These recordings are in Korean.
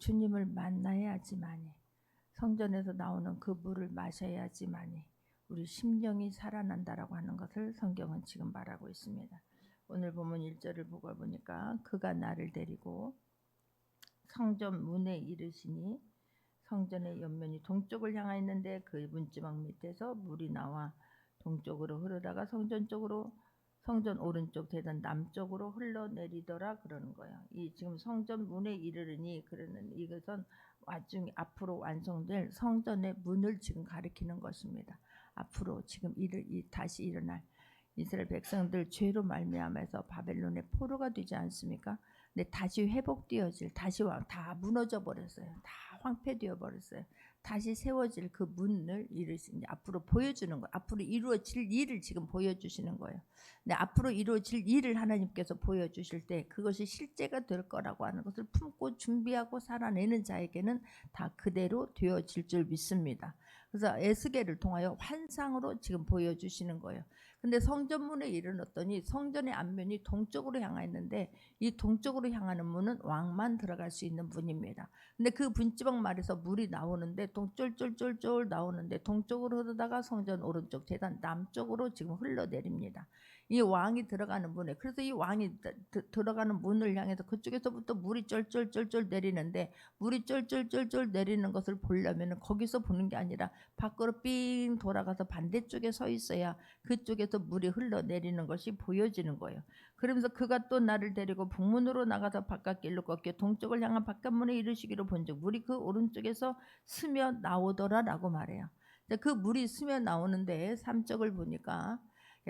주님을 만나야지만이, 성전에서 나오는 그 물을 마셔야지만이 우리 심령이 살아난다라고 하는 것을 성경은 지금 말하고 있습니다. 오늘 본문 1절을 보고 보니까 그가 나를 데리고 성전 문에 이르시니, 성전의 옆면이 동쪽을 향하였는데 그 문지방 밑에서 물이 나와 동쪽으로 흐르다가 성전 오른쪽 대단 남쪽으로 흘러내리더라 그러는 거예요. 이 지금 성전 문에 이르르니, 그러는 이것은 나중에 앞으로 완성될 성전의 문을 지금 가리키는 것입니다. 앞으로 지금 다시 일어날 이스라엘 백성들 죄로 말미암아서 바벨론의 포로가 되지 않습니까? 근데 다시 회복되어질, 다시 다 무너져 버렸어요. 다 황폐되어 버렸어요. 다시 세워질 그 문을 앞으로 보여주는 거예요. 앞으로 이루어질 일을 지금 보여주시는 거예요. 근데 앞으로 이루어질 일을 하나님께서 보여주실 때 그것이 실제가 될 거라고 하는 것을 품고 준비하고 살아내는 자에게는 다 그대로 되어질 줄 믿습니다. 그래서 에스겔을 통하여 환상으로 지금 보여주시는 거예요. 근데 성전문에 이르렀더니 성전의 앞면이 동쪽으로 향하였는데, 이 동쪽으로 향하는 문은 왕만 들어갈 수 있는 문입니다. 근데 그 문지방 말에서 물이 나오는데 쫄쫄쫄쫄 나오는데 동쪽으로 흐르다가 성전 오른쪽 제단 남쪽으로 지금 흘러내립니다. 이 왕이 들어가는 문에, 그래서 이 왕이 들어가는 문을 향해서 그쪽에서부터 물이 쫄쫄쫄쫄 내리는데, 물이 쫄쫄쫄쫄 내리는 것을 보려면 거기서 보는 게 아니라 밖으로 삥 돌아가서 반대쪽에 서 있어야 그쪽에서 물이 흘러내리는 것이 보여지는 거예요. 그러면서 그가 또 나를 데리고 북문으로 나가서 바깥길로 걷게 동쪽을 향한 바깥문에 이르시기로 본즉 물이 그 오른쪽에서 스며 나오더라라고 말해요. 그 물이 스며 나오는데 3절을 보니까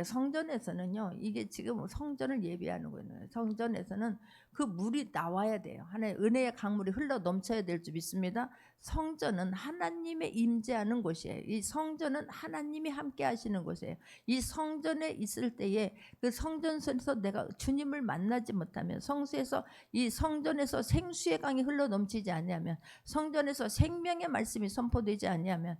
성전에서는요, 이게 지금 성전을 예비하는 거예요. 성전에서는 그 물이 나와야 돼요. 하나의 은혜의 강물이 흘러 넘쳐야 될 줄 믿습니다. 성전은 하나님의 임재하는 곳이에요. 이 성전은 하나님이 함께 하시는 곳이에요. 이 성전에 있을 때에 그 성전에서 내가 주님을 만나지 못하면, 성수에서 이 성전에서 생수의 강이 흘러 넘치지 않냐면, 성전에서 생명의 말씀이 선포되지 않냐면,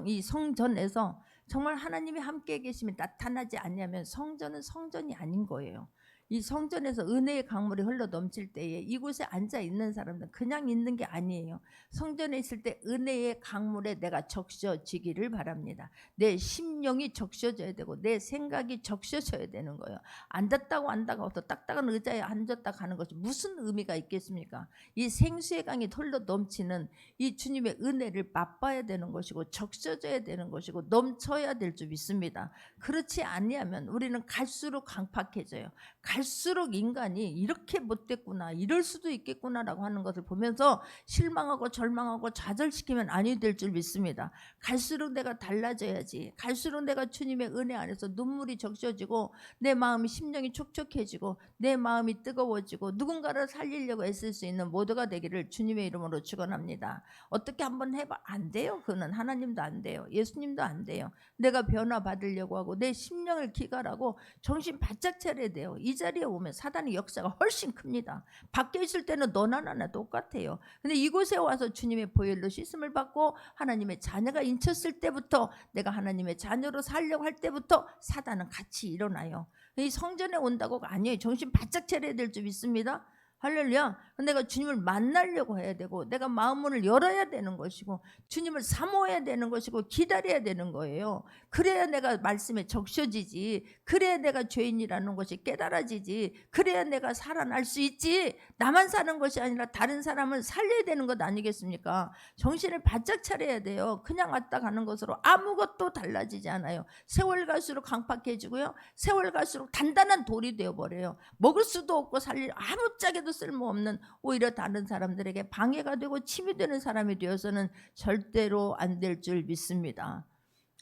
이 성전에서 정말 하나님이 함께 계심이 나타나지 않냐면 성전은 성전이 아닌 거예요. 이 성전에서 은혜의 강물이 흘러 넘칠 때에 이곳에 앉아 있는 사람들은 그냥 있는 게 아니에요. 성전에 있을 때 은혜의 강물에 내가 적셔지기를 바랍니다. 내 심령이 적셔져야 되고 내 생각이 적셔져야 되는 거예요. 앉았다고 앉다가 어떤 딱딱한 의자에 앉았다 가는 것이 무슨 의미가 있겠습니까? 이 생수의 강이 흘러 넘치는 이 주님의 은혜를 맛봐야 되는 것이고 적셔져야 되는 것이고 넘쳐야 될 줄 믿습니다. 그렇지 아니하면 우리는 갈수록 강팍해져요. 갈수록 인간이 이렇게 못됐구나, 이럴 수도 있겠구나라고 하는 것을 보면서 실망하고 절망하고 좌절시키면 아니 될 줄 믿습니다. 갈수록 내가 달라져야지. 갈수록 내가 주님의 은혜 안에서 눈물이 적셔지고 내 마음이 심령이 촉촉해지고 내 마음이 뜨거워지고 누군가를 살리려고 애쓸 수 있는 모두가 되기를 주님의 이름으로 축원합니다. 어떻게 한번 해봐? 안 돼요. 그는 하나님도 안 돼요. 예수님도 안 돼요. 내가 변화받으려고 하고 내 심령을 기갈하고 정신 바짝 차려야 돼요. 이 자리에 오면 사단의 역사가 훨씬 큽니다. 밖에 있을 때는 너나 나나 똑같아요. 근데 이곳에 와서 주님의 보혈로 씻음을 받고 하나님의 자녀가 인쳤을 때부터, 내가 하나님의 자녀로 살려고 할 때부터 사단은 같이 일어나요. 이 성전에 온다고가 아니에요. 정신 바짝 차려야 될 줄 믿습니다. 할렐루야. 내가 주님을 만나려고 해야 되고 내가 마음문을 열어야 되는 것이고 주님을 사모해야 되는 것이고 기다려야 되는 거예요. 그래야 내가 말씀에 적셔지지. 그래야 내가 죄인이라는 것이 깨달아지지. 그래야 내가 살아날 수 있지. 나만 사는 것이 아니라 다른 사람을 살려야 되는 것 아니겠습니까? 정신을 바짝 차려야 돼요. 그냥 왔다 가는 것으로 아무것도 달라지지 않아요. 세월 갈수록 강팍해지고요, 세월 갈수록 단단한 돌이 되어버려요. 먹을 수도 없고 살릴 아무짝에도 쓸모없는, 오히려 다른 사람들에게 방해가 되고 침이 되는 사람이 되어서는 절대로 안 될 줄 믿습니다.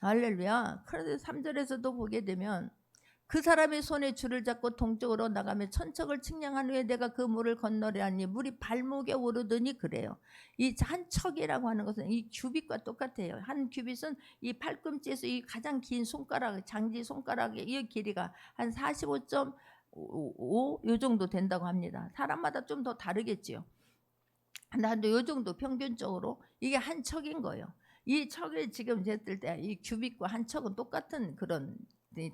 할렐루야. 그런데 3절에서도 보게 되면 그 사람의 손에 줄을 잡고 동쪽으로 나가며 천척을 측량한 후에 내가 그 물을 건너려 하니 물이 발목에 오르더니, 그래요. 이 한 척이라고 하는 것은 이 규빗과 똑같아요. 한 규빗은 이 팔꿈치에서 이 가장 긴 손가락, 장지 손가락의 이 길이가 한 45.5 요 정도 된다고 합니다. 사람마다 좀 더 다르겠지요. 근데 요 정도 평균적으로 이게 한 척인 거예요. 이 척을 지금 쟀을 때 이 규빗과 한 척은 똑같은 그런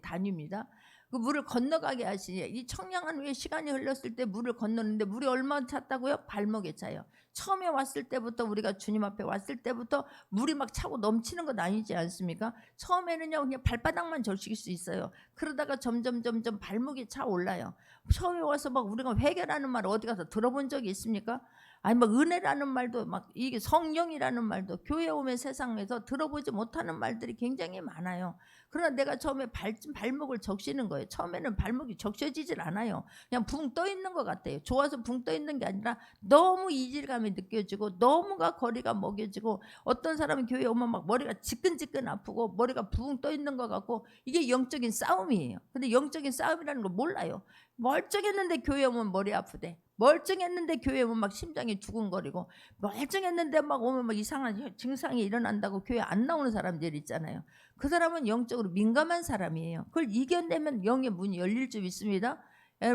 단위입니다. 그 물을 건너가게 하시니 이 청량한 위에 시간이 흘렀을 때 물을 건너는데 물이 얼마나 찼다고요? 발목에 차요. 처음에 왔을 때부터 우리가 주님 앞에 왔을 때부터 물이 막 차고 넘치는 건 아니지 않습니까? 처음에는요 그냥 발바닥만 적실 수 있어요. 그러다가 점점 발목이 차 올라요. 처음에 와서 막 우리가 회개라는 말 어디 가서 들어본 적이 있습니까? 아니 막 은혜라는 말도 막 이게 성령이라는 말도 교회 오면 세상에서 들어보지 못하는 말들이 굉장히 많아요. 그러나 내가 처음에 발목을 적시는 거예요. 처음에는 발목이 적셔지질 않아요. 그냥 붕 떠 있는 것 같아요. 좋아서 붕 떠 있는 게 아니라 너무 이질감이 느껴지고 너무가 거리가 먹여지고 어떤 사람은 교회 오면 막 머리가 지끈지끈 아프고 머리가 붕 떠 있는 것 같고 이게 영적인 싸움이에요. 근데 영적인 싸움이라는 걸 몰라요. 멀쩡했는데 교회 오면 머리 아프대. 멀쩡했는데 교회 오면 막 심장이 두근거리고 멀쩡했는데 막 오면 막 이상한 증상이 일어난다고 교회 안 나오는 사람들 있잖아요. 그 사람은 영적으로 민감한 사람이에요. 그걸 이겨내면 영의 문이 열릴 줄 믿습니다.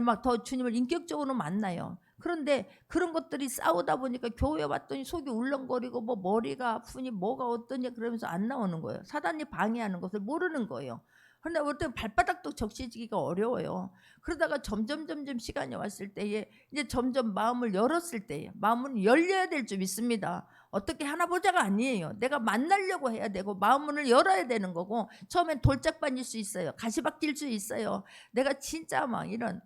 막 더 주님을 인격적으로 만나요. 그런데 그런 것들이 싸우다 보니까 교회 왔더니 속이 울렁거리고 뭐 머리가 아프니 뭐가 어떠냐 그러면서 안 나오는 거예요. 사단이 방해하는 것을 모르는 거예요. 그런데 어떤 발바닥도 적시지기가 어려워요. 그러다가 점점 시간이 왔을 때에 이제 점점 마음을 열었을 때에 마음은 열려야 될 줄 믿습니다. 어떻게 하나 보자가 아니에요. 내가 만나려고 해야 되고 마음문을 열어야 되는 거고 처음엔 돌짝반일 수 있어요. 가시밭길 수 있어요. 내가 진짜 막 이런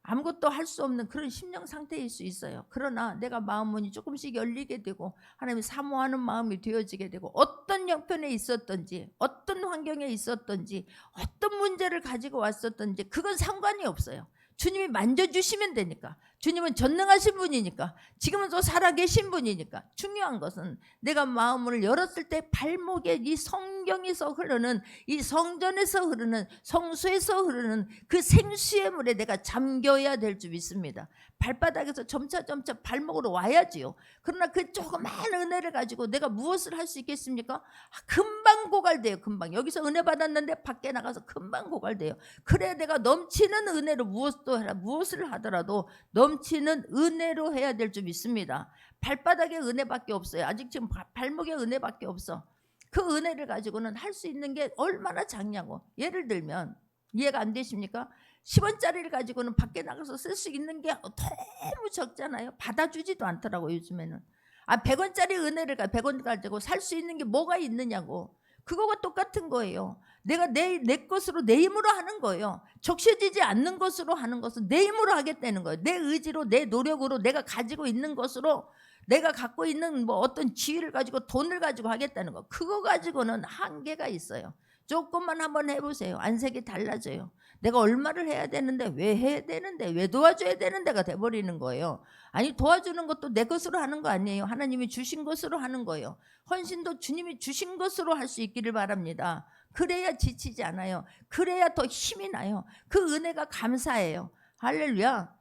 아무것도 할 수 없는 그런 심령 상태일 수 있어요. 그러나 내가 마음문이 조금씩 열리게 되고 하나님이 사모하는 마음이 되어지게 되고 어떤 형편에 있었던지 어떤 환경에 있었던지 어떤 문제를 가지고 왔었던지 그건 상관이 없어요. 주님이 만져주시면 되니까. 주님은 전능하신 분이니까. 지금은 또 살아계신 분이니까. 중요한 것은 내가 마음을 열었을 때 발목에 이 성경에서 흐르는 이 성전에서 흐르는 성수에서 흐르는 그 생수의 물에 내가 잠겨야 될 줄 믿습니다. 발바닥에서 점차 발목으로 와야지요. 그러나 그 조그만 은혜를 가지고 내가 무엇을 할 수 있겠습니까? 금방 고갈돼요. 금방. 여기서 은혜 받았는데 밖에 나가서 금방 고갈돼요. 그래 내가 넘치는 은혜로 무엇을 하더라도 넘치는 은혜로 해야 될 줄 믿습니다. 발바닥에 은혜밖에 없어요. 아직 지금 발목에 은혜밖에 없어. 그 은혜를 가지고는 할 수 있는 게 얼마나 작냐고. 예를 들면 이해가 안 되십니까? 10원짜리를 가지고는 밖에 나가서 쓸 수 있는 게 너무 적잖아요. 받아주지도 않더라고 요즘에는. 100원짜리 은혜를 100원 가지고 살 수 있는 게 뭐가 있느냐고. 그거가 똑같은 거예요. 내가 내 것으로 내 힘으로 하는 거예요. 적셔지지 않는 것으로 하는 것은 내 힘으로 하겠다는 거예요. 내 의지로 내 노력으로 내가 가지고 있는 것으로 내가 갖고 있는 뭐 어떤 지위를 가지고 돈을 가지고 하겠다는 거. 그거 가지고는 한계가 있어요. 조금만 한번 해보세요. 안색이 달라져요. 내가 얼마를 해야 되는데 왜 해야 되는데 왜 도와줘야 되는 데가 돼버리는 거예요. 아니 도와주는 것도 내 것으로 하는 거 아니에요. 하나님이 주신 것으로 하는 거예요. 헌신도 주님이 주신 것으로 할 수 있기를 바랍니다. 그래야 지치지 않아요. 그래야 더 힘이 나요. 그 은혜가 감사해요. 할렐루야.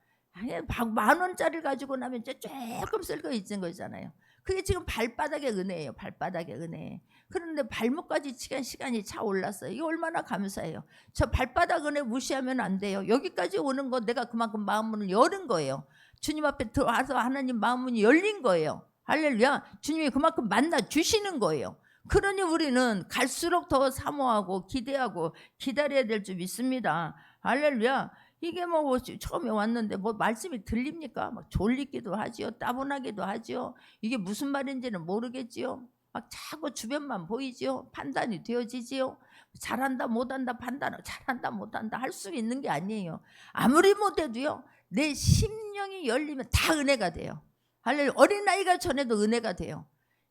10,000원짜리를 가지고 나면 이제 조금 쓸 거 있는 거잖아요. 그게 지금 발바닥의 은혜예요. 발바닥의 은혜. 그런데 발목까지 시간이 차 올랐어요. 이게 얼마나 감사해요. 저 발바닥 은혜 무시하면 안 돼요. 여기까지 오는 거 내가 그만큼 마음문을 여는 거예요. 주님 앞에 들어와서 하나님 마음문이 열린 거예요. 할렐루야. 주님이 그만큼 만나 주시는 거예요. 그러니 우리는 갈수록 더 사모하고 기대하고 기다려야 될 줄 믿습니다. 할렐루야. 이게 뭐 처음에 왔는데 뭐 말씀이 들립니까? 막 졸리기도 하지요. 따분하기도 하지요. 이게 무슨 말인지는 모르겠지요. 막 자꾸 주변만 보이지요. 판단이 되어지지요. 잘한다 못한다 판단을 잘한다 못한다 할 수 있는 게 아니에요. 아무리 못해도요. 내 심령이 열리면 다 은혜가 돼요. 할렐루야. 어린아이가 전에도 은혜가 돼요.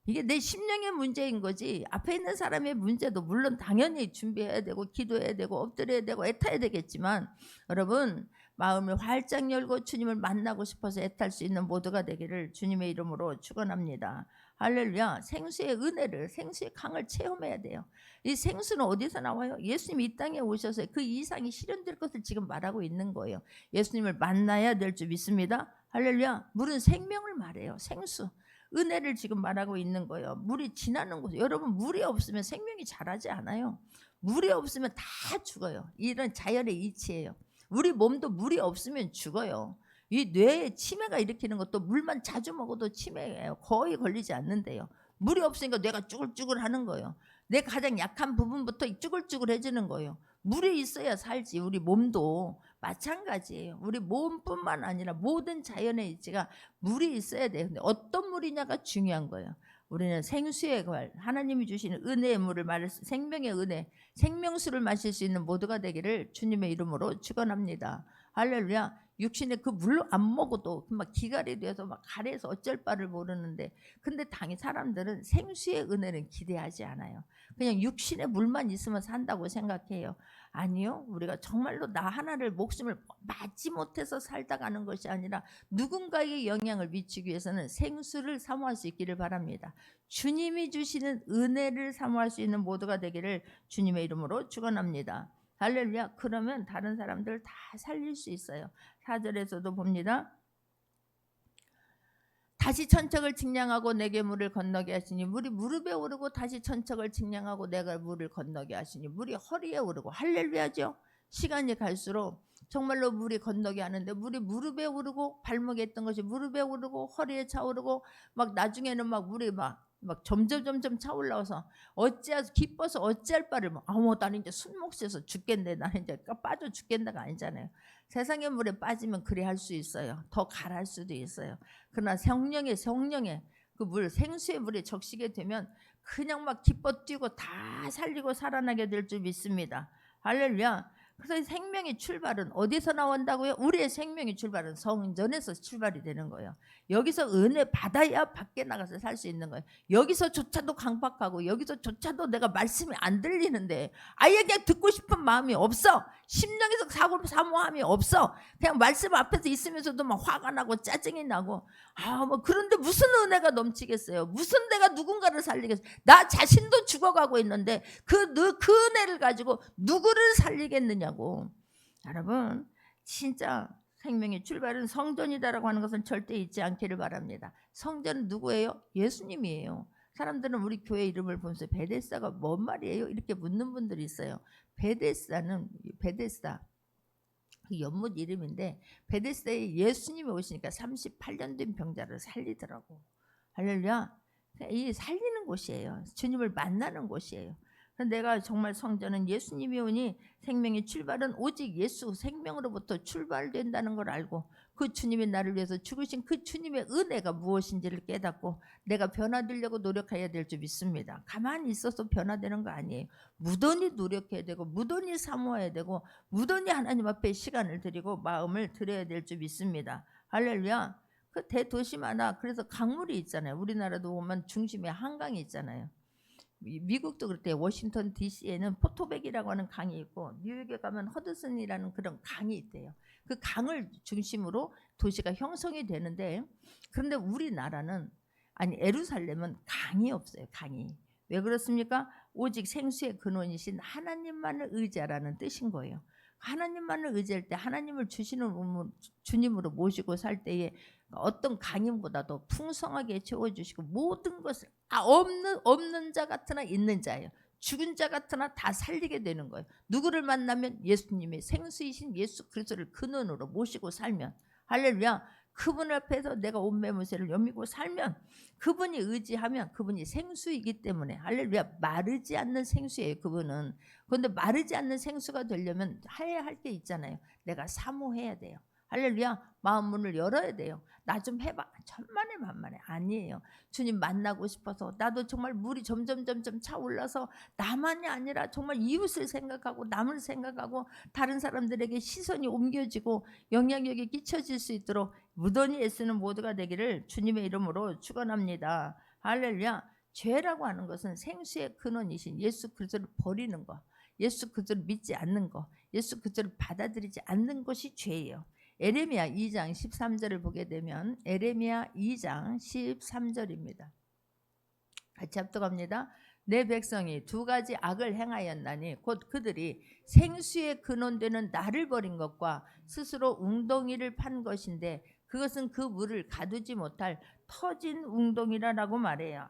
이게 내 심령의 문제인 거지 앞에 있는 사람의 문제도 물론 당연히 준비해야 되고 기도해야 되고 엎드려야 되고 애타야 되겠지만 여러분 마음을 활짝 열고 주님을 만나고 싶어서 애탈 수 있는 모두가 되기를 주님의 이름으로 축원합니다. 할렐루야. 생수의 은혜를 생수의 강을 체험해야 돼요. 이 생수는 어디서 나와요? 예수님이 이 땅에 오셔서 그 이상이 실현될 것을 지금 말하고 있는 거예요. 예수님을 만나야 될 줄 믿습니다. 할렐루야. 물은 생명을 말해요. 생수. 은혜를 지금 말하고 있는 거예요. 물이 지나는 곳. 여러분 물이 없으면 생명이 자라지 않아요. 물이 없으면 다 죽어요. 이런 자연의 이치예요. 우리 몸도 물이 없으면 죽어요. 이 뇌에 치매가 일으키는 것도 물만 자주 먹어도 치매예요. 거의 걸리지 않는데요. 물이 없으니까 뇌가 쭈글쭈글 하는 거예요. 내 가장 약한 부분부터 쭈글쭈글해지는 거예요. 물이 있어야 살지. 우리 몸도 마찬가지예요. 우리 몸뿐만 아니라 모든 자연의 이치가 물이 있어야 돼요. 근데 어떤 물이냐가 중요한 거예요. 우리는 생수의 걸, 하나님이 주시는 은혜의 물을 마실 생명의 은혜, 생명수를 마실 수 있는 모두가 되기를 주님의 이름으로 축원합니다. 할렐루야. 육신의 그 물로 안 먹어도 막 기갈이 돼서 막 가래서 어쩔 바를 모르는데, 근데 당연히 사람들은 생수의 은혜는 기대하지 않아요. 그냥 육신의 물만 있으면 산다고 생각해요. 아니요. 우리가 정말로 나 하나를 목숨을 맞지 못해서 살다 가는 것이 아니라 누군가에게 영향을 미치기 위해서는 생수를 사모할 수 있기를 바랍니다. 주님이 주시는 은혜를 사모할 수 있는 모두가 되기를 주님의 이름으로 축원합니다. 할렐루야. 그러면 다른 사람들 다 살릴 수 있어요. 4절에서도 봅니다. 다시 천척을 측량하고 내게 물을 건너게 하시니 물이 무릎에 오르고 다시 천척을 측량하고 내가 물을 건너게 하시니 물이 허리에 오르고. 할렐루야죠. 시간이 갈수록 정말로 물이 건너게 하는데 물이 무릎에 오르고 발목에 있던 것이 무릎에 오르고 허리에 차오르고 막 나중에는 막 물이 막 점점 차올라와서 어찌해서 기뻐서 어찌할 바를 나는 이제 숨못 쉬어서 죽겠네, 나는 이제 빠져 죽겠다가 아니잖아요. 세상의 물에 빠지면 그래 할 수 있어요. 더 가랄 수도 있어요. 그러나 성령의 그 물, 생수의 물에 적시게 되면 그냥 막 기뻐 뛰고 다 살리고 살아나게 될 줄 믿습니다. 할렐루야. 그래서 생명의 출발은 어디서 나온다고요? 우리의 생명의 출발은 성전에서 출발이 되는 거예요. 여기서 은혜 받아야 밖에 나가서 살 수 있는 거예요. 여기서조차도 강박하고 여기서조차도 내가 말씀이 안 들리는데 아예 그냥 듣고 싶은 마음이 없어. 심령에서 사모함이 없어. 그냥 말씀 앞에서 있으면서도 막 화가 나고 짜증이 나고 그런데 무슨 은혜가 넘치겠어요? 무슨 내가 누군가를 살리겠어요? 나 자신도 죽어가고 있는데 그 은혜를 가지고 누구를 살리겠느냐고. 여러분, 진짜 생명의 출발은 성전이다라고 하는 것은 절대 잊지 않기를 바랍니다. 성전은 누구예요? 예수님이에요. 사람들은 우리 교회 이름을 보면서 베데스다가 뭔 말이에요? 이렇게 묻는 분들이 있어요. 베데스다 그 연못 이름인데, 베데스다에 예수님이 오시니까 38년 된 병자를 살리더라고. 할렐루야. 이 살리는 곳이에요. 주님을 만나는 곳이에요. 내가 정말 성전은 예수님이 오니 생명의 출발은 오직 예수 생명으로부터 출발된다는 걸 알고 그 주님이 나를 위해서 죽으신 그 주님의 은혜가 무엇인지를 깨닫고 내가 변화되려고 노력해야 될 줄 믿습니다. 가만히 있어서 변화되는 거 아니에요. 무던히 노력해야 되고 무던히 사모해야 되고 무던히 하나님 앞에 시간을 드리고 마음을 드려야 될 줄 믿습니다. 할렐루야. 그 대도시마다 그래서 강물이 있잖아요. 우리나라도 보면 중심에 한강이 있잖아요. 미국도 그렇대요. 워싱턴 DC에는 포토백이라고 하는 강이 있고 뉴욕에 가면 허드슨이라는 그런 강이 있대요. 그 강을 중심으로 도시가 형성이 되는데, 그런데 우리나라는 예루살렘은 강이 없어요. 강이. 왜 그렇습니까? 오직 생수의 근원이신 하나님만을 의지하라는 뜻인 거예요. 하나님만을 의지할 때 하나님을 주님으로 모시고 살 때에 어떤 강인보다도 풍성하게 채워주시고 모든 것을 없는 자 같으나 있는 자예요. 죽은 자 같으나 다 살리게 되는 거예요. 누구를 만나면 예수님의 생수이신 예수 그리스도를 근원으로 모시고 살면, 할렐루야, 그분 앞에서 내가 온 매무새를 여미고 살면, 그분이 의지하면 그분이 생수이기 때문에, 할렐루야, 마르지 않는 생수예요. 그분은. 그런데 마르지 않는 생수가 되려면 해야 할 게 있잖아요. 내가 사모해야 돼요. 할렐루야. 마음 문을 열어야 돼요. 나 좀 해봐. 천만에 만만에 아니에요. 주님 만나고 싶어서 나도 정말 물이 점점 차올라서 나만이 아니라 정말 이웃을 생각하고 남을 생각하고 다른 사람들에게 시선이 옮겨지고 영향력이 끼쳐질 수 있도록 무던히 애쓰는 모두가 되기를 주님의 이름으로 축원합니다. 할렐루야. 죄라고 하는 것은 생수의 근원이신 예수 그리스도를 버리는 거, 예수 그리스도를 믿지 않는 거, 예수 그리스도를 받아들이지 않는 것이 죄예요. 에레미야 2장 13절을 보게 되면 에레미야 2장 13절입니다. 같이 합독합니다. 내 백성이 두 가지 악을 행하였나니 곧 그들이 생수의 근원되는 나를 버린 것과 스스로 웅덩이를 판 것인데 그것은 그 물을 가두지 못할 터진 웅덩이라고 말해요.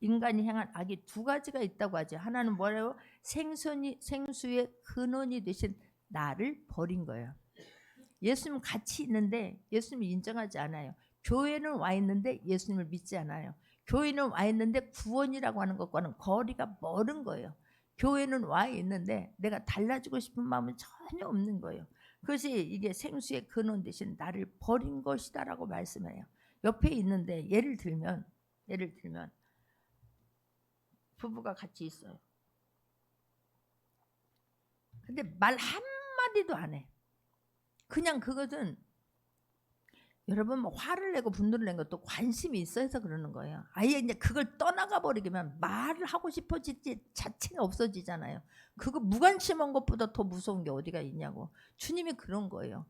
인간이 행한 악이 두 가지가 있다고 하죠. 하나는 뭐래요? 생수의 근원이 되신 나를 버린 거예요. 예수님 같이 있는데 예수님을 인정하지 않아요. 교회는 와 있는데 예수님을 믿지 않아요. 교회는 와 있는데 구원이라고 하는 것과는 거리가 멀은 거예요. 교회는 와 있는데 내가 달라지고 싶은 마음은 전혀 없는 거예요. 그것이 이게 생수의 근원 대신 나를 버린 것이다라고 말씀해요. 옆에 있는데 예를 들면 부부가 같이 있어요. 근데 말 한마디도 안 해. 그냥 그것은 여러분 뭐 화를 내고 분노를 낸 것도 관심이 있어서 그러는 거예요. 아예 이제 그걸 떠나가 버리면 말을 하고 싶어지지 자체가 없어지잖아요. 그거 무관심한 것보다 더 무서운 게 어디가 있냐고. 주님이 그런 거예요.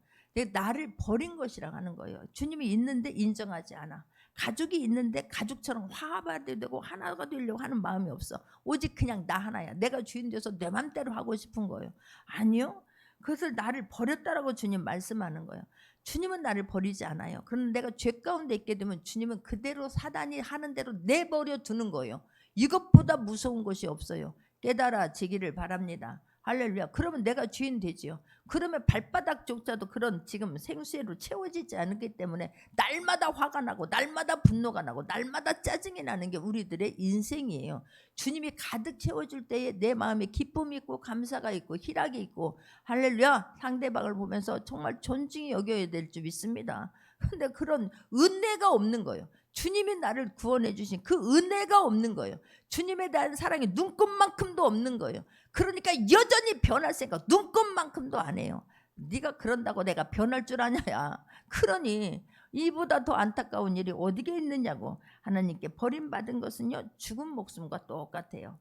나를 버린 것이라고 하는 거예요. 주님이 있는데 인정하지 않아. 가족이 있는데 가족처럼 화합되고 하나가 되려고 하는 마음이 없어. 오직 그냥 나 하나야. 내가 주인 돼서 내 맘대로 하고 싶은 거예요. 아니요. 그것을 나를 버렸다라고 주님 말씀하는 거예요. 주님은 나를 버리지 않아요. 그런데 내가 죄 가운데 있게 되면 주님은 그대로 사단이 하는 대로 내버려 두는 거예요. 이것보다 무서운 것이 없어요. 깨달아지기를 바랍니다. 할렐루야. 그러면 내가 주인 되지요. 그러면 발바닥조차도 그런 지금 생수로 채워지지 않기 때문에 날마다 화가 나고 날마다 분노가 나고 날마다 짜증이 나는 게 우리들의 인생이에요. 주님이 가득 채워줄 때에 내 마음에 기쁨이 있고 감사가 있고 희락이 있고 할렐루야. 상대방을 보면서 정말 존중히 여겨야 될 줄 믿습니다. 그런데 그런 은혜가 없는 거예요. 주님이 나를 구원해 주신 그 은혜가 없는 거예요. 주님에 대한 사랑이 눈곱만큼도 없는 거예요. 그러니까 여전히 변할 생각 눈곱만큼도 안 해요. 네가 그런다고 내가 변할 줄 아냐야. 그러니 이보다 더 안타까운 일이 어디에 있느냐고. 하나님께 버림받은 것은요 죽은 목숨과 똑같아요.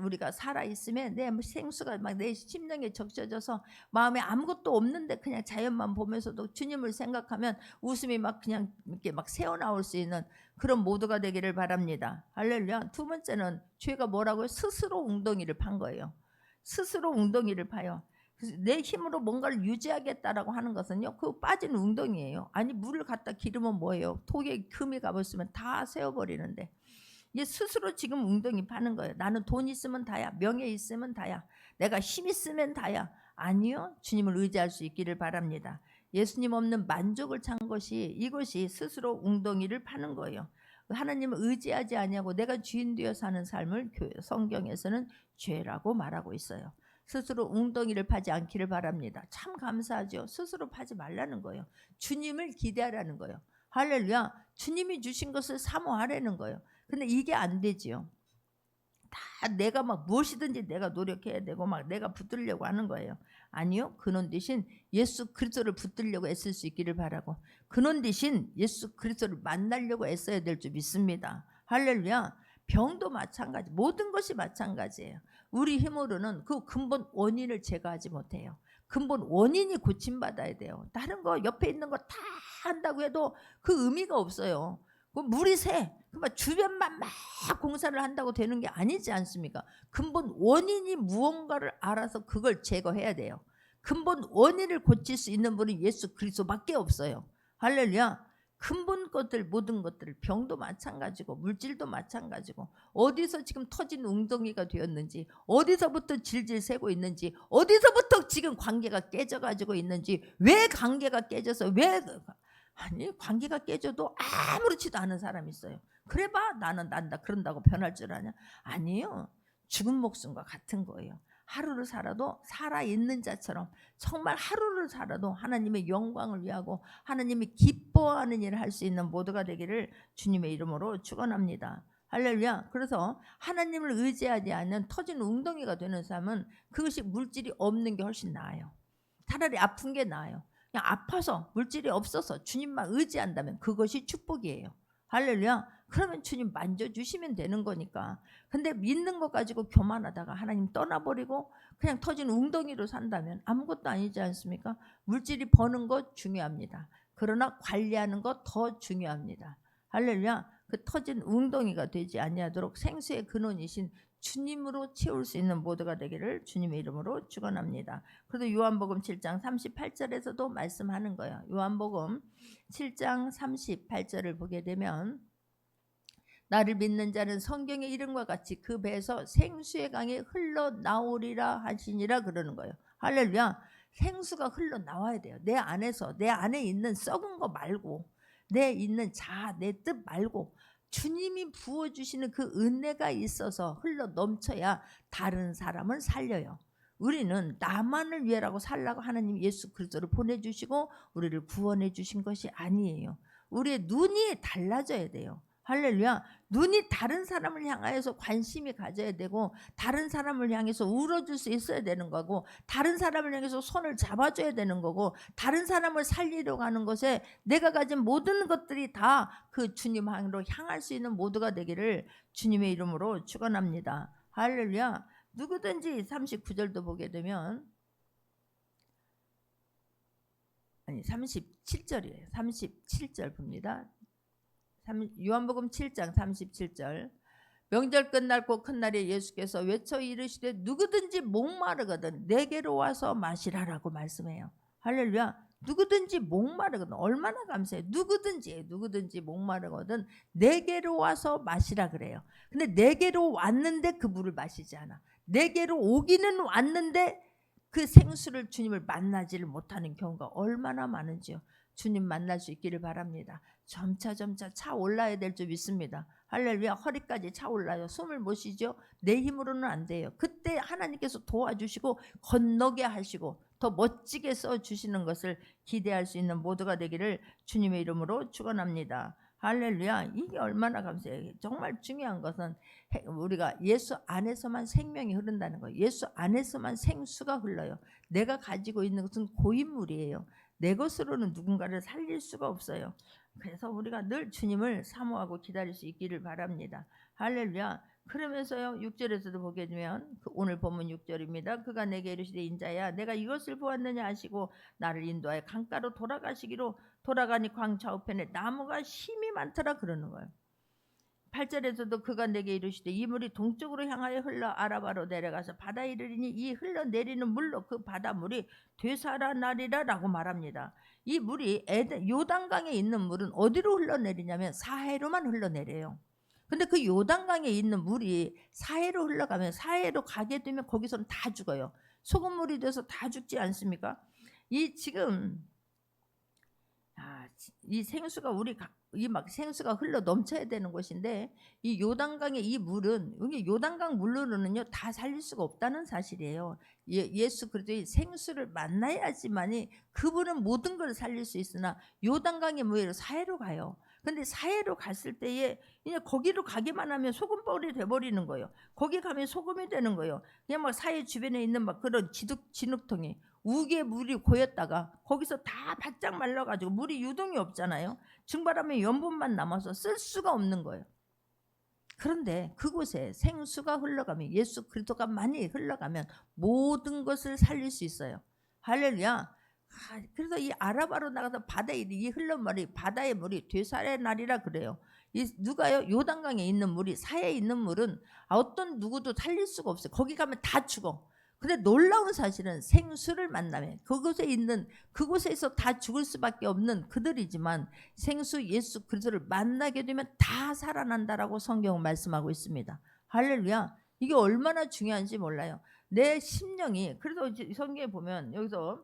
우리가 살아있으면 내 생수가 막 내 심령에 적셔져서 마음에 아무것도 없는데 그냥 자연만 보면서도 주님을 생각하면 웃음이 막 그냥 이렇게 막 새어나올 수 있는 그런 모두가 되기를 바랍니다. 할렐루야. 두 번째는 죄가 뭐라고요? 스스로 웅덩이를 판 거예요. 스스로 웅덩이를 파요. 내 힘으로 뭔가를 유지하겠다라고 하는 것은요 그 빠진 웅덩이에요. 아니 물을 갖다 기르면 뭐예요? 톡에 금이 가버리면 다 세워버리는데 이게 스스로 지금 웅덩이 파는 거예요. 나는 돈 있으면 다야. 명예 있으면 다야. 내가 힘 있으면 다야. 아니요. 주님을 의지할 수 있기를 바랍니다. 예수님 없는 만족을 찬 것이 이것이 스스로 웅덩이를 파는 거예요. 하나님을 의지하지 아니하고 내가 주인 되어 사는 삶을 성경에서는 죄라고 말하고 있어요. 스스로 웅덩이를 파지 않기를 바랍니다. 참 감사하죠. 스스로 파지 말라는 거예요. 주님을 기대하라는 거예요. 할렐루야. 주님이 주신 것을 사모하라는 거예요. 근데 이게 안 되지요. 다 내가 막 무엇이든지 내가 노력해야 되고 막 내가 붙들려고 하는 거예요. 아니요. 그놈 대신 예수 그리스도를 붙들려고 애쓸 수 있기를 바라고 그놈 대신 예수 그리스도를 만나려고 애써야 될 줄 믿습니다. 할렐루야. 병도 마찬가지 모든 것이 마찬가지예요. 우리 힘으로는 그 근본 원인을 제거하지 못해요. 근본 원인이 고침받아야 돼요. 다른 거 옆에 있는 거 다 한다고 해도 그 의미가 없어요. 물이 새. 주변만 막 공사를 한다고 되는 게 아니지 않습니까? 근본 원인이 무언가를 알아서 그걸 제거해야 돼요. 근본 원인을 고칠 수 있는 분은 예수 그리스도밖에 없어요. 할렐루야. 근본 것들 모든 것들 병도 마찬가지고 물질도 마찬가지고 어디서 지금 터진 웅덩이가 되었는지 어디서부터 질질 새고 있는지 어디서부터 지금 관계가 깨져가지고 있는지 왜 관계가 깨져서 왜 아니 관계가 깨져도 아무렇지도 않은 사람이 있어요. 그래봐 나는 난다 그런다고 변할 줄 아냐? 아니에요. 죽은 목숨과 같은 거예요. 하루를 살아도 살아있는 자처럼 정말 하루를 살아도 하나님의 영광을 위하고 하나님이 기뻐하는 일을 할 수 있는 모두가 되기를 주님의 이름으로 축원합니다. 할렐루야. 그래서 하나님을 의지하지 않는 터진 웅덩이가 되는 삶은 그것이 물질이 없는 게 훨씬 나아요. 차라리 아픈 게 나아요. 그냥 아파서 물질이 없어서 주님만 의지한다면 그것이 축복이에요. 할렐루야. 그러면 주님 만져주시면 되는 거니까. 근데 믿는 것 가지고 교만하다가 하나님 떠나버리고 그냥 터진 웅덩이로 산다면 아무것도 아니지 않습니까? 물질이 버는 것 중요합니다. 그러나 관리하는 것 더 중요합니다. 할렐루야. 그 터진 웅덩이가 되지 아니하도록 생수의 근원이신 주님으로 채울 수 있는 모두가 되기를 주님의 이름으로 축원합니다. 그래도 요한복음 7장 38절에서도 말씀하는 거예요. 요한복음 7장 38절을 보게 되면 나를 믿는 자는 성경의 이름과 같이 그 배에서 생수의 강이 흘러나오리라 하시니라 그러는 거예요. 할렐루야. 생수가 흘러나와야 돼요. 내 안에서 내 안에 있는 썩은 거 말고 내 있는 자아 내 뜻 말고 주님이 부어주시는 그 은혜가 있어서 흘러 넘쳐야 다른 사람을 살려요. 우리는 나만을 위해라고 살라고 하나님 예수 그리스도를 보내주시고 우리를 구원해 주신 것이 아니에요. 우리의 눈이 달라져야 돼요. 할렐루야. 눈이 다른 사람을 향하여서 관심이 가져야 되고, 다른 사람을 향해서 울어줄 수 있어야 되는 거고, 다른 사람을 향해서 손을 잡아줘야 되는 거고, 다른 사람을 살리려고 하는 것에 내가 가진 모든 것들이 다 그 주님 향으로 향할 수 있는 모두가 되기를 주님의 이름으로 축원합니다. 할렐루야. 누구든지 39절도 보게 되면, 아니 37절이에요. 37절 봅니다. 요한복음 7장 37절. 명절 끝날 곧 큰 날에 예수께서 외쳐 이르시되 누구든지 목마르거든 내게로 와서 마시라라고 말씀해요. 할렐루야. 누구든지 목마르거든. 얼마나 감사해요. 누구든지 목마르거든 내게로 와서 마시라 그래요. 근데 내게로 왔는데 그 물을 마시지 않아. 내게로 오기는 왔는데 그 생수를 주님을 만나지를 못하는 경우가 얼마나 많은지요. 주님 만날 수 있기를 바랍니다. 점차 차 올라야 될 줄 믿습니다. 할렐루야. 허리까지 차 올라요. 숨을 못 쉬죠. 내 힘으로는 안 돼요. 그때 하나님께서 도와주시고 건너게 하시고 더 멋지게 써주시는 것을 기대할 수 있는 모두가 되기를 주님의 이름으로 축원합니다. 할렐루야. 이게 얼마나 감사해요. 정말 중요한 것은 우리가 예수 안에서만 생명이 흐른다는 거예요. 예수 안에서만 생수가 흘러요. 내가 가지고 있는 것은 고인물이에요. 내 것으로는 누군가를 살릴 수가 없어요. 그래서 우리가 늘 주님을 사모하고 기다릴 수 있기를 바랍니다. 할렐루야. 그러면서요 6절에서도 보게 되면 오늘 본문 6절입니다. 그가 내게 이르시되 인자야 내가 이것을 보았느냐 하시고 나를 인도하여 강가로 돌아가니 광 좌우편에 나무가 힘이 많더라 그러는 거예요. 8절에서도 그가 내게 이르시되 이 물이 동쪽으로 향하여 흘러 아라바로 내려가서 바다에 이르리니 이 흘러내리는 물로 그 바닷물이 되살아나리라 라고 말합니다. 이 물이 요단강에 있는 물은 어디로 흘러내리냐면 사해로만 흘러내려요. 근데 그 요단강에 있는 물이 사해로 흘러가면 사해로 가게 되면 거기서는 다 죽어요. 소금물이 돼서 다 죽지 않습니까? 이 지금 이 생수가 생수가 흘러 넘쳐야 되는 것인데 이 요단강의 이 물은 여기 요단강 물로는요 다 살릴 수가 없다는 사실이에요. 예수 그리스도의 생수를 만나야지만이 그분은 모든 걸 살릴 수 있으나 요단강의 물로 사해로 가요. 근데 사해로 갔을 때에 그냥 거기로 가기만 하면 소금벌이 돼버리는 거예요. 거기 가면 소금이 되는 거예요. 그냥 막 사해 주변에 있는 막 그런 진흙통이 우기에 물이 고였다가 거기서 다 바짝 말라가지고 물이 유동이 없잖아요. 증발하면 염분만 남아서 쓸 수가 없는 거예요. 그런데 그곳에 생수가 흘러가면 예수 그리스도가 많이 흘러가면 모든 것을 살릴 수 있어요. 할렐루야. 그래서 이 아라바로 나가서 바다에 이 흘러물이 바다의 물이 되살아나리라 그래요. 누가요? 요단강에 있는 물이 사해에 있는 물은 어떤 누구도 살릴 수가 없어요. 거기 가면 다 죽어. 근데 놀라운 사실은 생수를 만나면 그곳에서 다 죽을 수밖에 없는 그들이지만 생수 예수 그리스도를 만나게 되면 다 살아난다라고 성경은 말씀하고 있습니다. 할렐루야. 이게 얼마나 중요한지 몰라요. 내 심령이 그래서 성경에 보면 여기서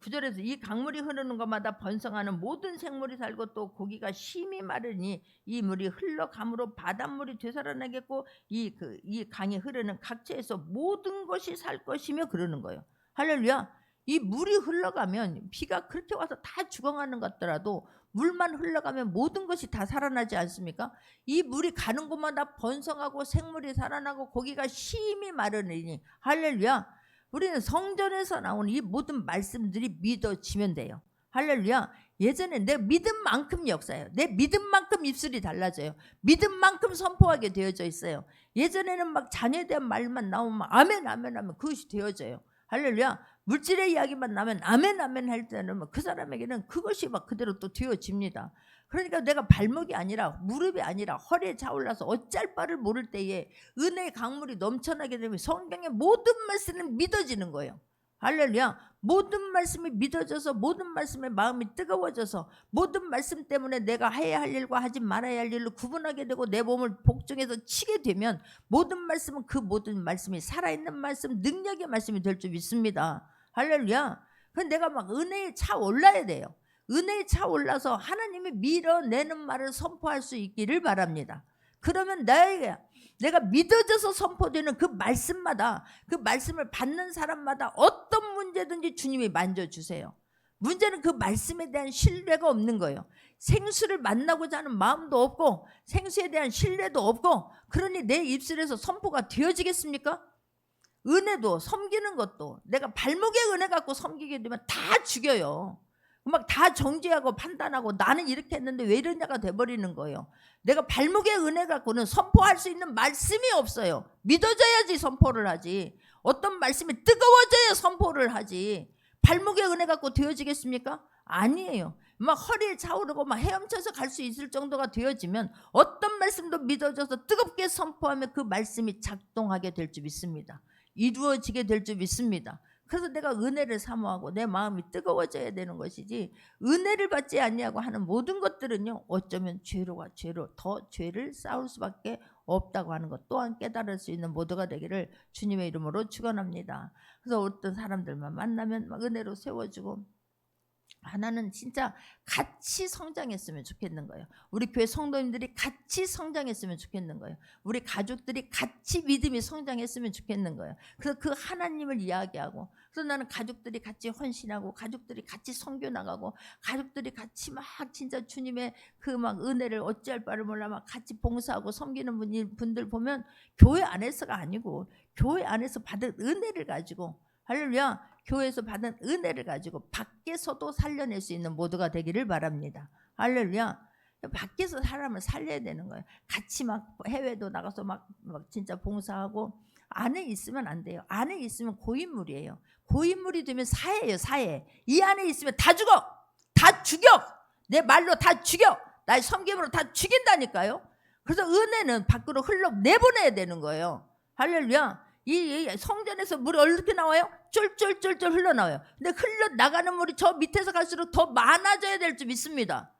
9절에서 이 강물이 흐르는 것마다 번성하는 모든 생물이 살고 또 고기가 심히 마르니 이 물이 흘러감으로 바닷물이 되살아나겠고 이 강이 흐르는 각처에서 모든 것이 살 것이며 그러는 거예요. 할렐루야. 이 물이 흘러가면 비가 그렇게 와서 다 죽어가는 것 같더라도 물만 흘러가면 모든 것이 다 살아나지 않습니까? 이 물이 가는 곳마다 번성하고 생물이 살아나고 고기가 심히 마르니 할렐루야. 우리는 성전에서 나오는 이 모든 말씀들이 믿어지면 돼요. 할렐루야. 예전에 내 믿음만큼 역사해요. 내 믿음만큼 입술이 달라져요. 믿음만큼 선포하게 되어져 있어요. 예전에는 막 자녀에 대한 말만 나오면 아멘 아멘 하면 그것이 되어져요. 할렐루야. 물질의 이야기만 나면 아멘 아멘 할 때는 그 사람에게는 그것이 막 그대로 또 되어집니다. 그러니까 내가 발목이 아니라 무릎이 아니라 허리에 차올라서 어쩔 바를 모를 때에 은혜의 강물이 넘쳐나게 되면 성경의 모든 말씀은 믿어지는 거예요. 할렐루야. 모든 말씀이 믿어져서 모든 말씀에 마음이 뜨거워져서 모든 말씀 때문에 내가 해야 할 일과 하지 말아야 할 일로 구분하게 되고 내 몸을 복종해서 치게 되면 모든 말씀은 그 모든 말씀이 살아있는 말씀 능력의 말씀이 될 줄 믿습니다. 할렐루야. 그럼 내가 막 은혜에 차 올라야 돼요. 은혜에 차올라서 하나님이 밀어내는 말을 선포할 수 있기를 바랍니다. 그러면 내가 믿어져서 선포되는 그 말씀마다, 그 말씀을 받는 사람마다 어떤 문제든지 주님이 만져주세요. 문제는 그 말씀에 대한 신뢰가 없는 거예요. 생수를 만나고자 하는 마음도 없고 생수에 대한 신뢰도 없고, 그러니 내 입술에서 선포가 되어지겠습니까? 은혜도 섬기는 것도 내가 발목에 은혜 갖고 섬기게 되면 다 죽여요. 막 다 정죄하고 판단하고 나는 이렇게 했는데 왜 이러냐가 돼버리는 거예요. 내가 발목에 은혜 갖고는 선포할 수 있는 말씀이 없어요. 믿어져야지 선포를 하지. 어떤 말씀이 뜨거워져야 선포를 하지. 발목에 은혜 갖고 되어지겠습니까? 아니에요. 막 허리에 차오르고 막 헤엄쳐서 갈 수 있을 정도가 되어지면 어떤 말씀도 믿어져서 뜨겁게 선포하면 그 말씀이 작동하게 될 줄 믿습니다. 이루어지게 될 줄 믿습니다. 그래서 내가 은혜를 사모하고 내 마음이 뜨거워져야 되는 것이지, 은혜를 받지 아니하고 하는 모든 것들은요, 어쩌면 죄로 더 죄를 쌓을 수밖에 없다고 하는 것 또한 깨달을 수 있는 모두가 되기를 주님의 이름으로 축원합니다. 그래서 어떤 사람들만 만나면 막 은혜로 세워주고, 하나는 진짜 같이 성장했으면 좋겠는 거예요. 우리 교회 성도님들이 같이 성장했으면 좋겠는 거예요. 우리 가족들이 같이 믿음이 성장했으면 좋겠는 거예요. 그래서 그 하나님을 이야기하고, 그래서 나는 가족들이 같이 헌신하고, 가족들이 같이 선교 나가고, 가족들이 같이 막 진짜 주님의 그 막 은혜를 어찌할 바를 몰라 막 같이 봉사하고 섬기는 분들 보면 교회 안에서가 아니고 교회 안에서 받은 은혜를 가지고, 할렐루야, 교회에서 받은 은혜를 가지고 밖에서도 살려낼 수 있는 모두가 되기를 바랍니다. 할렐루야. 밖에서 사람을 살려야 되는 거예요. 같이 막 해외도 나가서 막 진짜 봉사하고, 안에 있으면 안 돼요. 안에 있으면 고인물이에요. 고인물이 되면 사해예요. 사해. 이 안에 있으면 다 죽어. 다 죽여. 내 말로 다 죽여. 나의 섬김으로 다 죽인다니까요. 그래서 은혜는 밖으로 흘러 내보내야 되는 거예요. 할렐루야. 이 성전에서 물이 어떻게 나와요? 쫄쫄쫄쫄 흘러나와요. 근데 흘러나가는 물이 저 밑에서 갈수록 더 많아져야 될 줄 믿습니다.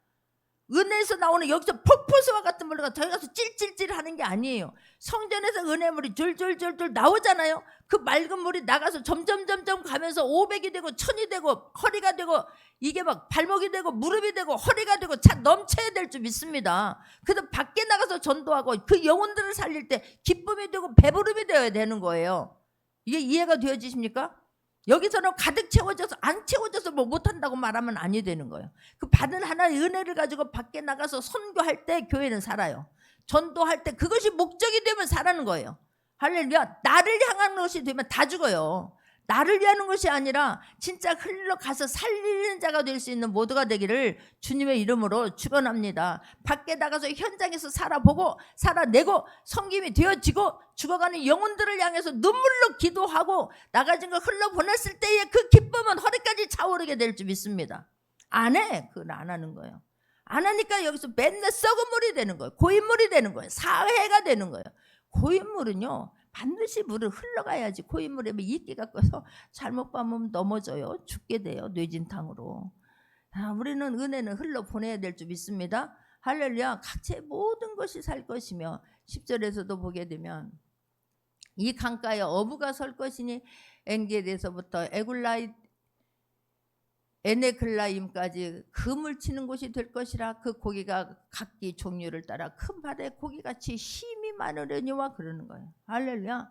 은혜에서 나오는 여기서 폭포수와 같은 물이 저기 가서 찔찔찔 하는 게 아니에요. 성전에서 은혜물이 줄줄줄줄 나오잖아요. 그 맑은 물이 나가서 점점 가면서 500이 되고 1000이 되고 허리가 되고, 이게 막 발목이 되고 무릎이 되고 허리가 되고 차 넘쳐야 될 줄 믿습니다. 그래서 밖에 나가서 전도하고 그 영혼들을 살릴 때 기쁨이 되고 배부름이 되어야 되는 거예요. 이게 이해가 되어지십니까? 여기서는 가득 채워져서 안 채워져서 뭐 못한다고 말하면 아니 되는 거예요. 그 받은 하나의 은혜를 가지고 밖에 나가서 선교할 때 교회는 살아요. 전도할 때 그것이 목적이 되면 살아는 거예요. 할렐루야. 나를 향하는 것이 되면 다 죽어요. 나를 위하는 것이 아니라 진짜 흘러가서 살리는 자가 될 수 있는 모두가 되기를 주님의 이름으로 축원합니다. 밖에 나가서 현장에서 살아보고 살아내고 섬김이 되어지고 죽어가는 영혼들을 향해서 눈물로 기도하고 나가진 걸 흘러보냈을 때의 그 기쁨은 허리까지 차오르게 될 줄 믿습니다. 안 해. 그걸 안 하는 거예요. 안 하니까 여기서 맨날 썩은 물이 되는 거예요. 고인물이 되는 거예요. 사해가 되는 거예요. 고인물은요, 반드시 물을 흘러가야지. 고인물에 이끼가 껴서 잘못 가면 넘어져요. 죽게 돼요. 뇌진탕으로. 우리는 은혜는 흘러보내야 될 줄 믿습니다. 할렐루야. 각체의 모든 것이 살 것이며, 10절에서도 보게 되면 이 강가에 어부가 설 것이니 엔게데서부터 에네글라임까지 금을 치는 곳이 될 것이라. 그 고기가 각기 종류를 따라 큰 바다의 고기같이 힘이 많으려니와 그러는 거예요. 할렐루야.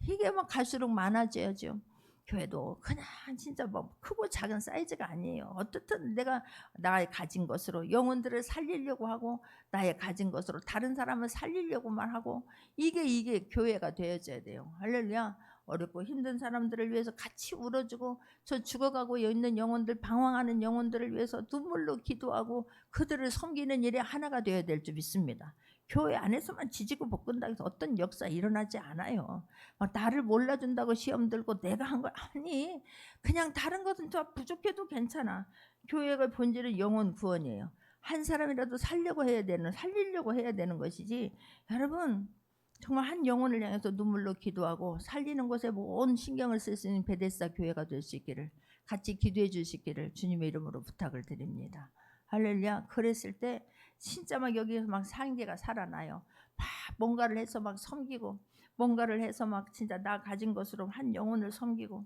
이게 막 갈수록 많아져야죠. 교회도 그냥 진짜 뭐 크고 작은 사이즈가 아니에요. 어떻든 내가 나의 가진 것으로 영혼들을 살리려고 하고, 나의 가진 것으로 다른 사람을 살리려고만 하고, 이게 교회가 되어져야 돼요. 할렐루야. 어렵고 힘든 사람들을 위해서 같이 울어주고, 저 죽어가고 있는 영혼들, 방황하는 영혼들을 위해서 눈물로 기도하고 그들을 섬기는 일에 하나가 되어야 될 줄 믿습니다. 교회 안에서만 지지고 볶는다고 해서 어떤 역사 일어나지 않아요. 나를 몰라준다고 시험 들고 내가 한 걸, 아니, 그냥 다른 것은 더 부족해도 괜찮아. 교회의 본질은 영혼 구원이에요. 한 사람이라도 살리려고 해야 되는 것이지. 여러분, 정말 한 영혼을 향해서 눈물로 기도하고 살리는 것에 온 신경을 쓸 수 있는 베데스다 교회가 될 수 있기를, 같이 기도해 주시기를 주님의 이름으로 부탁을 드립니다. 할렐루야. 그랬을 때 진짜 막 여기에서 막 상계가 살아나요. 막 뭔가를 해서 막 섬기고, 뭔가를 해서 막 진짜 나 가진 것으로 한 영혼을 섬기고,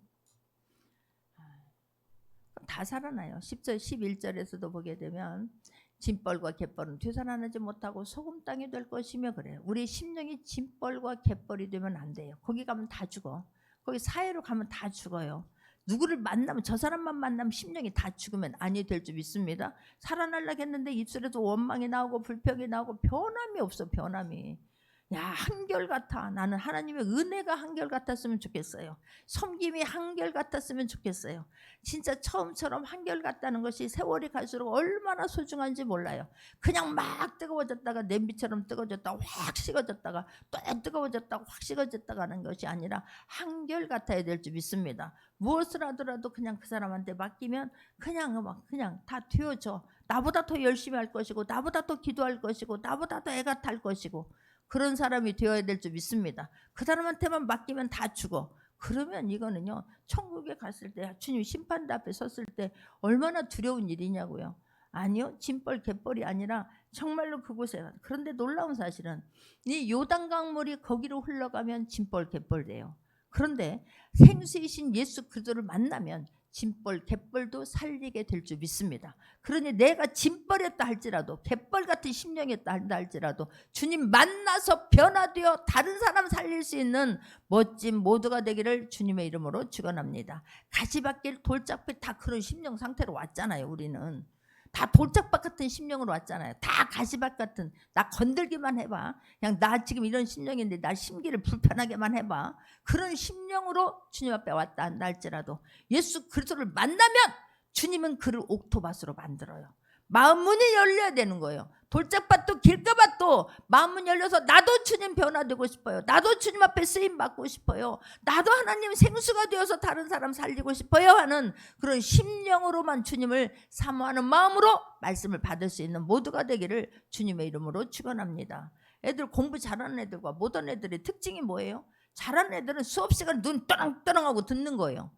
다 살아나요. 10절 11절에서도 보게 되면 진벌과 갯벌은 되살아나지 못하고 소금 땅이 될 것이며 그래요. 우리 심령이 진벌과 갯벌이 되면 안 돼요. 거기 가면 다 죽어. 거기 사회로 가면 다 죽어요. 누구를 만나면 저 사람만 만나면 심령이 다 죽으면 아니 될 줄 믿습니다. 살아나려고 했는데 입술에서 원망이 나오고 불평이 나오고 변함이 없어. 변함이. 야, 한결같아. 나는 하나님의 은혜가 한결같았으면 좋겠어요. 섬김이 한결같았으면 좋겠어요. 진짜 처음처럼 한결같다는 것이 세월이 갈수록 얼마나 소중한지 몰라요. 그냥 막 뜨거워졌다가 냄비처럼 뜨거워졌다가 확 식어졌다가 또 뜨거워졌다가 확 식어졌다가 하는 것이 아니라 한결같아야 될 줄 믿습니다. 무엇을 하더라도 그냥 그 사람한테 맡기면 그냥 다 되어져. 나보다 더 열심히 할 것이고 나보다 더 기도할 것이고 나보다 더 애가 탈 것이고 그런 사람이 되어야 될 줄 믿습니다. 그 사람한테만 맡기면 다 죽어. 그러면 이거는요, 천국에 갔을 때 주님 심판대 앞에 섰을 때 얼마나 두려운 일이냐고요. 아니요, 진벌 갯벌이 아니라 정말로 그곳에. 그런데 놀라운 사실은 이 요단강물이 거기로 흘러가면 진벌 갯벌 돼요. 그런데 생수이신 예수 그리스도를 만나면 진벌 갯벌도 살리게 될 줄 믿습니다. 그러니 내가 진벌이었다 할지라도 갯벌 같은 심령이었다 한다 할지라도 주님 만나서 변화되어 다른 사람 살릴 수 있는 멋진 모두가 되기를 주님의 이름으로 축원합니다. 가시밭길 돌짝밭 다 그런 심령 상태로 왔잖아요. 우리는 다 돌짝밭 같은 심령으로 왔잖아요. 다 가시밭 같은, 나 건들기만 해봐. 그냥 나 지금 이런 심령인데 나 심기를 불편하게만 해봐. 그런 심령으로 주님 앞에 왔다 한다 할지라도 예수 그리스도를 만나면 주님은 그를 옥토밭으로 만들어요. 마음 문이 열려야 되는 거예요. 돌짝밭도 길가밭도 마음 문 열려서 나도 주님 변화되고 싶어요. 나도 주님 앞에 쓰임 받고 싶어요. 나도 하나님 생수가 되어서 다른 사람 살리고 싶어요 하는 그런 심령으로만 주님을 사모하는 마음으로 말씀을 받을 수 있는 모두가 되기를 주님의 이름으로 축원합니다. 애들 공부 잘하는 애들과 못하는 애들의 특징이 뭐예요? 잘하는 애들은 수업 시간 눈 떠렁떠렁하고 듣는 거예요.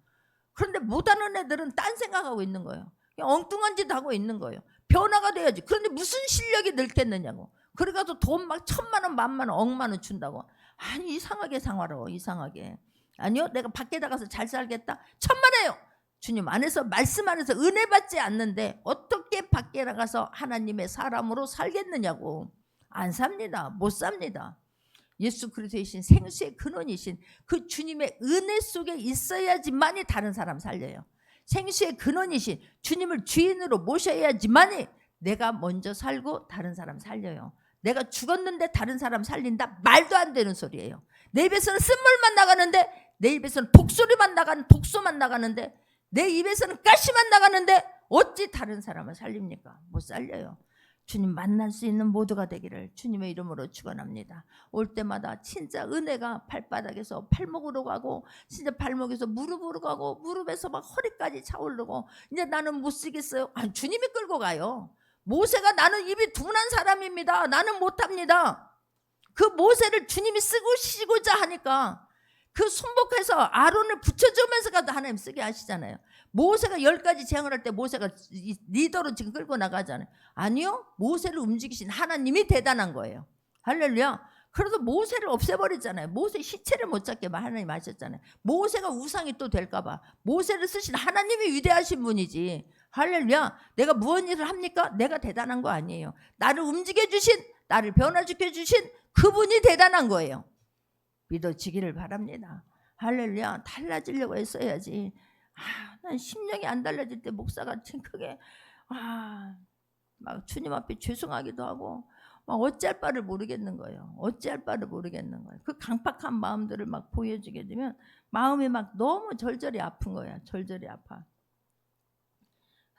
그런데 못하는 애들은 딴 생각하고 있는 거예요. 그냥 엉뚱한 짓 하고 있는 거예요. 변화가 돼야지. 그런데 무슨 실력이 늘겠느냐고. 그래가지고 돈 막 1,000만 원, 10,000만 원, 억만 원 준다고. 아니 이상하게 생활어. 이상하게. 아니요, 내가 밖에 나가서 잘 살겠다. 천만에요. 주님 안에서 말씀 안에서 은혜 받지 않는데 어떻게 밖에 나가서 하나님의 사람으로 살겠느냐고. 안 삽니다. 못 삽니다. 예수 그리스도이신 생수의 근원이신 그 주님의 은혜 속에 있어야지만이 다른 사람 살려요. 생수의 근원이신 주님을 주인으로 모셔야지만이 내가 먼저 살고 다른 사람 살려요. 내가 죽었는데 다른 사람 살린다? 말도 안 되는 소리예요. 내 입에서는 쓴물만 나가는데, 내 입에서는 독소만 나가는데, 내 입에서는 가시만 나가는데 어찌 다른 사람을 살립니까? 못 살려요. 주님 만날 수 있는 모두가 되기를 주님의 이름으로 축원합니다. 올 때마다 진짜 은혜가 발바닥에서 팔목으로 가고, 진짜 발목에서 무릎으로 가고, 무릎에서 막 허리까지 차오르고, 이제 나는 못 쓰겠어요. 아니, 주님이 끌고 가요. 모세가 나는 입이 둔한 사람입니다. 나는 못합니다. 그 모세를 주님이 쓰시고자 하니까 그 손목해서 아론을 붙여주면서가도 하나님 쓰게 하시잖아요. 모세가 10가지 재앙을 할 때 모세가 리더로 지금 끌고 나가잖아요. 아니요, 모세를 움직이신 하나님이 대단한 거예요. 할렐루야. 그래서 모세를 없애버리잖아요. 모세 시체를 못 찾게 하나님 하셨잖아요. 모세가 우상이 또 될까봐 모세를 쓰신 하나님이 위대하신 분이지. 할렐루야. 내가 무슨 일을 합니까? 내가 대단한 거 아니에요. 나를 움직여주신, 나를 변화시켜주신 그분이 대단한 거예요. 믿어지기를 바랍니다. 할렐루야. 달라지려고 했어야지. 난 심령이 안 달라질 때 목사가 참 크게 막 주님 앞에 죄송하기도 하고 막 어찌할 바를 모르겠는 거예요. 어찌할 바를 모르겠는 거예요. 그 강팍한 마음들을 막 보여주게 되면 마음이 막 너무 절절히 아픈 거야. 절절히 아파.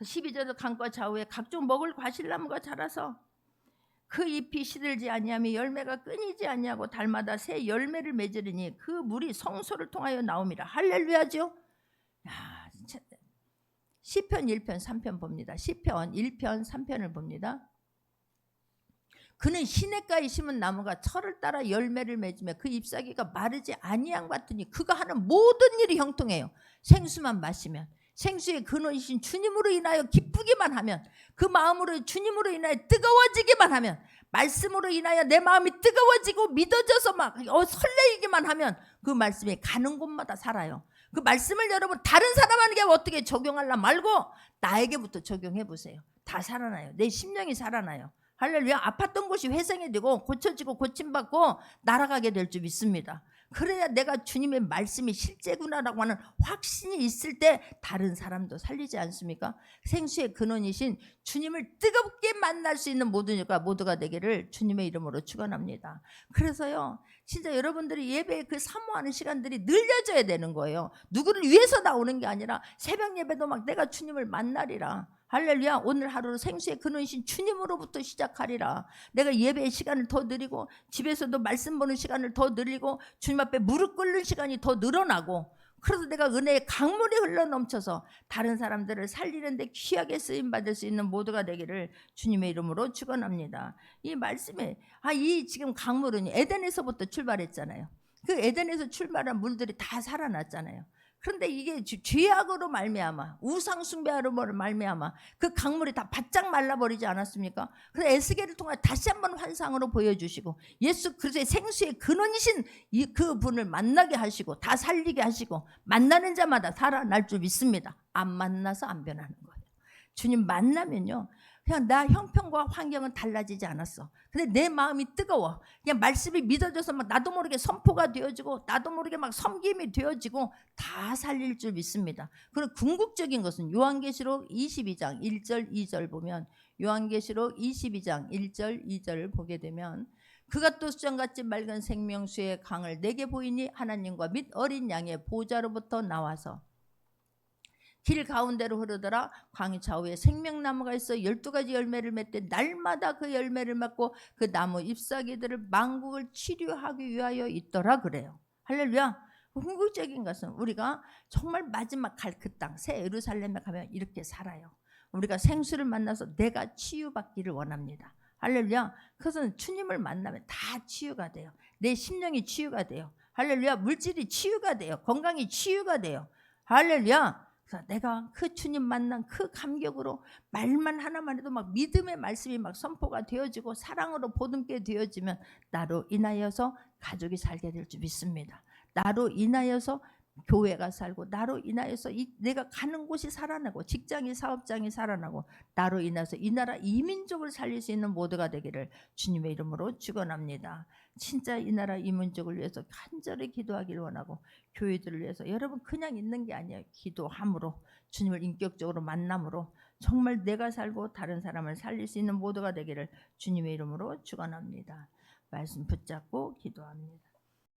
12절에 강과 좌우에 각종 먹을 과실나무가 자라서 그 잎이 시들지 아니하며 열매가 끊이지 아니하고 달마다 새 열매를 맺으리니 그 물이 성소를 통하여 나옴이라. 할렐루야죠. 야, 진짜. 시편 1편 3편 봅니다. 시편 1편 3편을 봅니다. 그는 시냇가에 심은 나무가 철을 따라 열매를 맺으며 그 잎사귀가 마르지 아니함 같으니 그가 하는 모든 일이 형통해요. 생수만 마시면, 생수의 근원이신 주님으로 인하여 기쁘기만 하면, 그 마음으로 주님으로 인하여 뜨거워지기만 하면, 말씀으로 인하여 내 마음이 뜨거워지고 믿어져서 막 설레이기만 하면 그 말씀이 가는 곳마다 살아요. 그 말씀을 여러분 다른 사람에게 어떻게 적용하려 말고 나에게부터 적용해 보세요. 다 살아나요. 내 심령이 살아나요. 할렐루야. 아팠던 곳이 회생이 되고 고쳐지고 고침받고 날아가게 될 줄 믿습니다. 그래야 내가 주님의 말씀이 실제구나라고 하는 확신이 있을 때 다른 사람도 살리지 않습니까? 생수의 근원이신 주님을 뜨겁게 만날 수 있는 모두가 되기를 주님의 이름으로 축원합니다. 그래서요, 진짜 여러분들이 예배에 그 사모하는 시간들이 늘려져야 되는 거예요. 누구를 위해서 나오는 게 아니라 새벽 예배도 막 내가 주님을 만나리라. 할렐루야. 오늘 하루를 생수의 근원이신 주님으로부터 시작하리라. 내가 예배의 시간을 더 늘리고 집에서도 말씀 보는 시간을 더 늘리고 주님 앞에 무릎 꿇는 시간이 더 늘어나고, 그래서 내가 은혜의 강물이 흘러넘쳐서 다른 사람들을 살리는데 귀하게 쓰임받을 수 있는 모두가 되기를 주님의 이름으로 축원합니다. 이 말씀에 이 지금 강물은 에덴에서부터 출발했잖아요. 그 에덴에서 출발한 물들이 다 살아났잖아요. 그런데 이게 죄악으로 말미암아, 우상 숭배하로 말미암아 그 강물이 다 바짝 말라버리지 않았습니까? 그래서 에스겔을 통해 다시 한번 환상으로 보여주시고 예수 그리스도의 생수의 근원이신 그 분을 만나게 하시고 다 살리게 하시고 만나는 자마다 살아날 줄 믿습니다. 안 만나서 안 변하는 거예요. 주님 만나면요, 그냥 나 형편과 환경은 달라지지 않았어. 근데 내 마음이 뜨거워. 그냥 말씀이 믿어져서 막 나도 모르게 선포가 되어지고 나도 모르게 막 섬김이 되어지고 다 살릴 줄 믿습니다. 그런 궁극적인 것은 요한계시록 22장 1절 2절 보면, 요한계시록 22장 1절 2절을 보게 되면, 그가 또 수정같이 맑은 생명수의 강을 내게 보이니 하나님과 및 어린 양의 보좌로부터 나와서 길 가운데로 흐르더라. 광야 좌우에 생명나무가 있어 12가지 열매를 맺되 날마다 그 열매를 맺고 그 나무 잎사귀들을 만국을 치료하기 위하여 있더라 그래요. 할렐루야. 궁극적인 것은 우리가 정말 마지막 갈 그 땅 새 예루살렘에 가면 이렇게 살아요. 우리가 생수를 만나서 내가 치유받기를 원합니다. 할렐루야. 그것은 주님을 만나면 다 치유가 돼요. 내 심령이 치유가 돼요. 할렐루야. 물질이 치유가 돼요. 건강이 치유가 돼요. 할렐루야. 그래서 내가 그 주님 만난 그 감격으로 말만 하나만 해도 막 믿음의 말씀이 막 선포가 되어지고 사랑으로 보듬게 되어지면 나로 인하여서 가족이 살게 될 줄 믿습니다. 나로 인하여서 교회가 살고 나로 인하여서 내가 가는 곳이 살아나고 직장이 사업장이 살아나고 나로 인해서 이 나라 이 민족을 살릴 수 있는 모두가 되기를 주님의 이름으로 축원합니다. 진짜 이 나라 이 민족을 위해서 간절히 기도하기를 원하고 교회들을 위해서 여러분 그냥 있는 게 아니에요. 기도함으로 주님을 인격적으로 만남으로 정말 내가 살고 다른 사람을 살릴 수 있는 모두가 되기를 주님의 이름으로 축원합니다. 말씀 붙잡고 기도합니다.